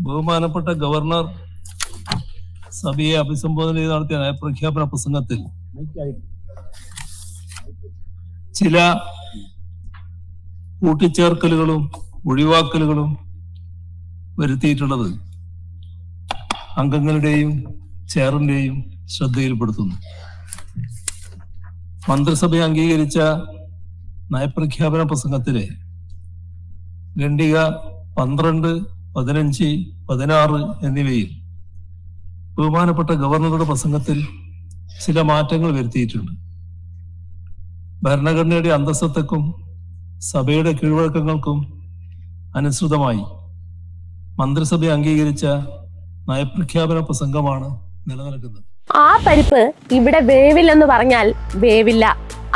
ബഹുമാനപ്പെട്ട ഗവർണർ സഭയെ അഭിസംബോധന ചെയ്ത് നടത്തിയ നയപ്രഖ്യാപന പ്രസംഗത്തിൽ ചില കൂട്ടിച്ചേർക്കലുകളും ഒഴിവാക്കലുകളും വരുത്തിയിട്ടുള്ളത് അംഗങ്ങളുടെയും ചെയറിന്റെയും ശ്രദ്ധയിൽപ്പെടുത്തുന്നു. മന്ത്രിസഭ അംഗീകരിച്ച നയപ്രഖ്യാപന പ്രസംഗത്തിലെ ഖണ്ഡിക 12, 15, 16 എന്നിവയിൽ ബഹുമാനപ്പെട്ട ഗവർണറുടെ പ്രസംഗത്തിൽ ചില മാറ്റങ്ങൾ വരുത്തിയിട്ടുണ്ട്. ഭരണഘടനയുടെ അന്തസ്സത്തക്കും സഭയുടെ കീഴ്വഴക്കങ്ങൾക്കും അനുസൃതമായി മന്ത്രിസഭ അംഗീകരിച്ച നയപ്രഖ്യാപന പ്രസംഗമാണ് നിലനിൽക്കുന്നത്. ആ പരിപ്പ് ഇവിടെ വേവില്ലെന്ന് പറഞ്ഞാൽ വേവില്ല,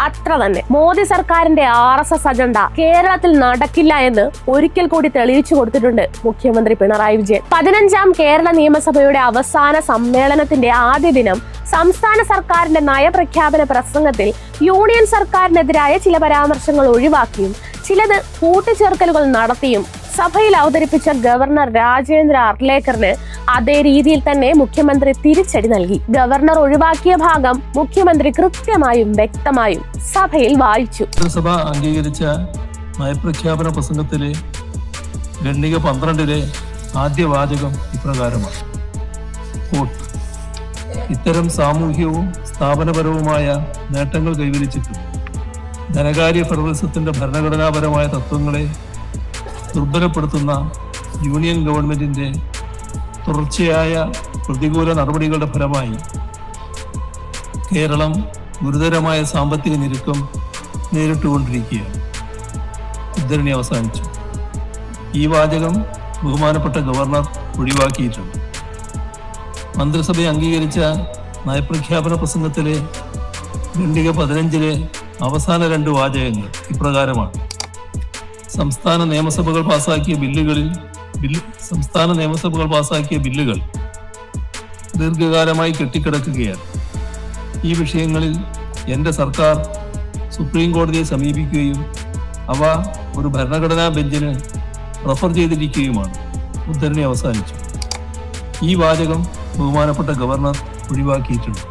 അത്ര തന്നെ. മോദി സർക്കാരിന്റെ RSS അജണ്ട കേരളത്തിൽ നടക്കില്ല എന്ന് ഒരിക്കൽ കൂടി തെളിയിച്ചു കൊടുത്തിട്ടുണ്ട് മുഖ്യമന്ത്രി പിണറായി വിജയൻ. 15ാം കേരള നിയമസഭയുടെ അവസാന സമ്മേളനത്തിന്റെ ആദ്യ ദിനം സംസ്ഥാന സർക്കാരിന്റെ നയപ്രഖ്യാപന പ്രസംഗത്തിൽ യൂണിയൻ സർക്കാരിനെതിരായ ചില പരാമർശങ്ങൾ ഒഴിവാക്കിയും ചിലത് കൂട്ടിച്ചേർക്കലുകൾ നടത്തിയും സഭയിൽ അവതരിപ്പിച്ച ഗവർണർ രാജേന്ദ്ര അർലേക്കറിന് അതേ രീതിയിൽ തന്നെ മുഖ്യമന്ത്രി തിരിച്ചടി നൽകി. ഗവർണർ ഒഴിവാക്കിയ ഭാഗം മുഖ്യമന്ത്രി കൃത്യമായും വ്യക്തമായും സഭയിൽ വായിച്ചു. സഭ അംഗീകരിച്ച നയപ്രഖ്യാപന പ്രസംഗത്തിലെ ഖണ്ഡിക 12-ലെ ആദ്യ വാചകം ഇപ്രകാരമാണ്: ഇത്തരം സാമൂഹികവും സ്ഥാപനപരവുമായ നേട്ടങ്ങൾ കൈവരിച്ചിട്ടും ധനകാര്യ ഫെഡറലിസത്തിന്റെ ഭരണഘടനാപരമായ തത്വങ്ങളെ ദുർബലപ്പെടുത്തുന്ന യൂണിയൻ ഗവൺമെന്റിന്റെ തുടർച്ചയായ പ്രതികൂല നടപടികളുടെ ഫലമായി കേരളം ഗുരുതരമായ സാമ്പത്തിക ഞെരുക്കം നേരിട്ടുകൊണ്ടിരിക്കുകയാണ്. ഉദ്ധരണി അവസാനിച്ചു. ഈ വാചകം ബഹുമാനപ്പെട്ട ഗവർണർ ഒഴിവാക്കിയിട്ടുണ്ട്. മന്ത്രിസഭ അംഗീകരിച്ച നയപ്രഖ്യാപന പ്രസംഗത്തിലെ ഖണ്ഡിക 15-ലെ അവസാന 2 വാചകങ്ങൾ ഇപ്രകാരമാണ്: സംസ്ഥാന നിയമസഭകൾ പാസാക്കിയ ബില്ലുകൾ ദീർഘകാലമായി കെട്ടിക്കിടക്കുകയാണ്. ഈ വിഷയങ്ങളിൽ എൻ്റെ സർക്കാർ സുപ്രീം കോടതിയെ സമീപിക്കുകയും അവ ഒരു ഭരണഘടനാ ബെഞ്ചിന് റഫർ ചെയ്തിരിക്കുകയുമാണ്. ഉദ്ധരണി അവസാനിച്ചു. ഈ വാചകം ബഹുമാനപ്പെട്ട ഗവർണർ ഒഴിവാക്കിയിട്ടുണ്ട്.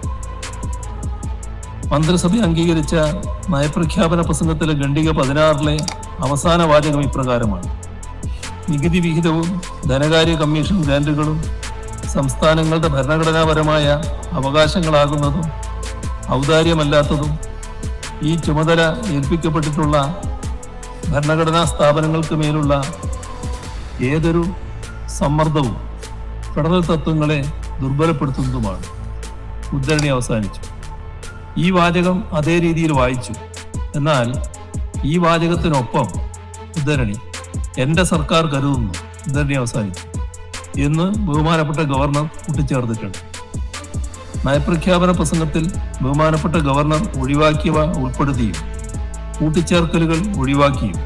മന്ത്രിസഭ അംഗീകരിച്ച നയപ്രഖ്യാപന പ്രസംഗത്തിലെ ഖണ്ഡിക 16-ലെ അവസാന വാചകം ഇപ്രകാരമാണ്: നികുതി വിഹിതവും ധനകാര്യ കമ്മീഷൻ ഗ്രാന്റുകളും സംസ്ഥാനങ്ങളുടെ ഭരണഘടനാപരമായ അവകാശങ്ങളാകുന്നതും ഔദാര്യമല്ലാത്തതും ഈ ചുമതല ഏൽപ്പിക്കപ്പെട്ടിട്ടുള്ള ഭരണഘടനാ സ്ഥാപനങ്ങൾക്ക് മേലുള്ള ഏതൊരു സമ്മർദ്ദവും ഫെഡറൽ തത്വങ്ങളെ ദുർബലപ്പെടുത്തുന്നതുമാണ്. ഉദ്ധരണി അവസാനിച്ചു. ഈ വാചകം അതേ രീതിയിൽ വായിച്ചു. എന്നാൽ ഈ വാചകത്തിനൊപ്പം ഉദ്ധരണി എൻ്റെ സർക്കാർ കരുതുന്നു, ഉദ്ധരണി അവസാനിച്ചു എന്ന് ബഹുമാനപ്പെട്ട ഗവർണർ കൂട്ടിച്ചേർത്തിട്ടുണ്ട്. നയപ്രഖ്യാപന പ്രസംഗത്തിൽ ബഹുമാനപ്പെട്ട ഗവർണർ ഒഴിവാക്കിയവ ഉൾപ്പെടുത്തിയും കൂട്ടിച്ചേർക്കലുകൾ ഒഴിവാക്കിയും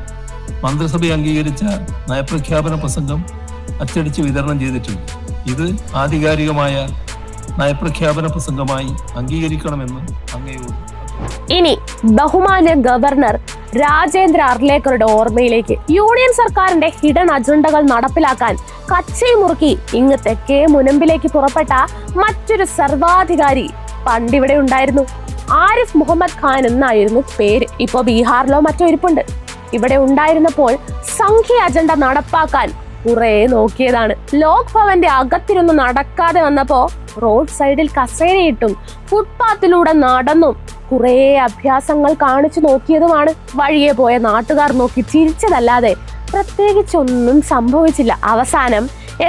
മന്ത്രിസഭ അംഗീകരിച്ച നയപ്രഖ്യാപന പ്രസംഗം അച്ചടിച്ച് വിതരണം ചെയ്തിട്ടുണ്ട്. ഇത് ആധികാരികമായ നയപ്രഖ്യാപന പ്രസംഗമായി അംഗീകരിക്കണമെന്ന് അങ്ങയോട്. ഇനി ബഹുമാന്യ ഗവർണർ രാജേന്ദ്ര അർലേക്കറുടെ ഓർമ്മയിലേക്ക്. യൂണിയൻ സർക്കാരിന്റെ ഹിഡൻ അജണ്ടകൾ നടപ്പിലാക്കാൻ കച്ചയും മുറുക്കി ഇങ്ങ് തെക്കേ മുനമ്പിലേക്ക് പുറപ്പെട്ട മറ്റൊരു സർവാധികാരി പണ്ടിവിടെ ഉണ്ടായിരുന്നു. ആരിഫ് മുഹമ്മദ് ഖാൻ എന്നായിരുന്നു പേര്. ഇപ്പോ ബീഹാറിലോ മറ്റോ ഇരിപ്പുണ്ട്. ഇവിടെ ഉണ്ടായിരുന്നപ്പോൾ സംഖ്യ അജണ്ട നടപ്പാക്കാൻ കുറെ നോക്കിയതാണ്. ലോക് ഭവന്റെ അകത്തിരുന്ന് നടക്കാതെ വന്നപ്പോ റോഡ് സൈഡിൽ കസേരയിട്ടും ഫുട്പാത്തിലൂടെ നടന്നും കുറെ അഭ്യാസങ്ങൾ കാണിച്ചു നോക്കിയതുമാണ്. വഴിയെ പോയ നാട്ടുകാർ നോക്കി ചിരിച്ചതല്ലാതെ പ്രത്യേകിച്ചൊന്നും സംഭവിച്ചില്ല. അവസാനം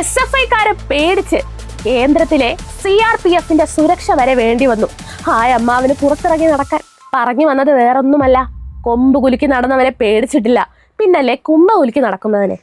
SFIക്കാരെ പേടിച്ച് കേന്ദ്രത്തിലെ CRPFന്റെ സുരക്ഷ വരെ വേണ്ടി വന്നു. അമ്മാവിന് പുറത്തിറങ്ങി നടക്കാൻ. പറഞ്ഞു വന്നത് വേറൊന്നുമല്ല, കൊമ്പ് കുലുക്കി നടന്നവനെ പേടിച്ചിട്ടില്ല, പിന്നല്ലേ കുമ്പ കുലുക്കി നടക്കുന്നവനെ.